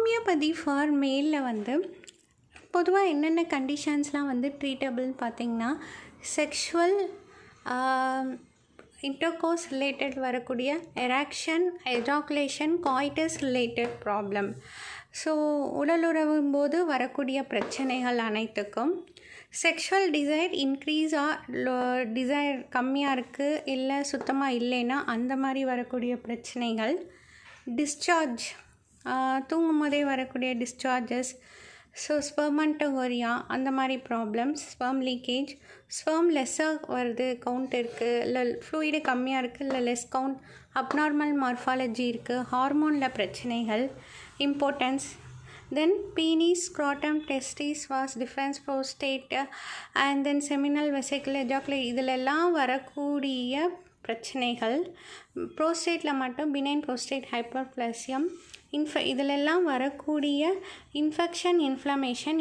Homeopathy for மேலில் வந்து பொதுவாக என்னென்ன கண்டிஷன்ஸ்லாம் வந்து ட்ரீட்டபிள்னு பார்த்திங்கன்னா, செக்ஷுவல் இன்டர்கோர்ஸ் ரிலேட்டட் வரக்கூடிய எராக்ஷன், எஜாகுலேஷன், காய்டஸ் ரிலேட்டட் ப்ராப்ளம். ஸோ உடலுறவும் போது வரக்கூடிய பிரச்சனைகள் அனைத்துக்கும், செக்ஷுவல் டிசைர் இன்க்ரீஸாக டிசைர் கம்மியாக இருக்குது இல்லை சுத்தமாக இல்லைன்னா அந்த மாதிரி வரக்கூடிய பிரச்சனைகள், டிஸ்சார்ஜ் தூங்கும் போதே வரக்கூடிய டிஸ்சார்ஜஸ், ஸோ ஸ்பெர்மன்டோகோரியா அந்த மாதிரி ப்ராப்ளம்ஸ், ஸ்பெர்ம் லீக்கேஜ், ஸ்பெர்ம் லெஸ்ஸாக வருது, கவுண்ட் இருக்குது இல்லை ஃப்ளூயிடு கம்மியாக இருக்குது இல்லை லெஸ் கவுண்ட், அப்நார்மல் மார்ஃபாலஜி இருக்குது, ஹார்மோனில் பிரச்சனைகள், importance, then penis, scrotum, testis, vas deferens, prostate and then seminal vesicle, ejaculate இதிலெல்லாம் வரக்கூடிய பிரச்சனைகள். ப்ரோஸ்டேட்டில் மட்டும் பினைன் ப்ரோஸ்டேட் ஹைப்பர்ப்ளாசியம் இதிலெல்லாம் வரக்கூடிய இன்ஃபெக்ஷன்,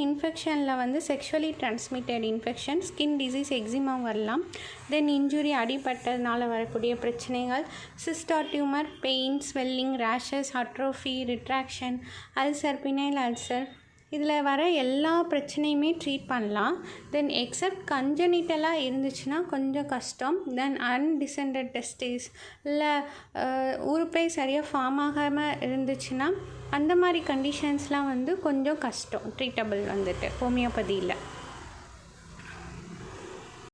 இன்ஃபெக்ஷனில் வந்து sexually transmitted infection, skin disease, eczema வரலாம். தென் இன்ஜுரி, அடிபட்டதுனால வரக்கூடிய பிரச்சனைகள், cyst or tumour, pain, swelling, rashes, atrophy, retraction, ulcer, penile ulcer, இதில் வர எல்லா பிரச்சனையுமே ட்ரீட் பண்ணலாம். தென் எக்ஸப்ட் கன்ஜெனிட்டலாக இருந்துச்சுன்னா கொஞ்சம் கஷ்டம். தென் அன்டிசெண்டட் டெஸ்டிஸ் இல்லை உறுப்பை சரியாக ஃபார்ம் ஆகாமல் இருந்துச்சுன்னா அந்த மாதிரி கண்டிஷன்ஸ்லாம் வந்து கொஞ்சம் கஷ்டம் ட்ரீட்டபிள் வந்துட்டு ஹோமியோபதியில்.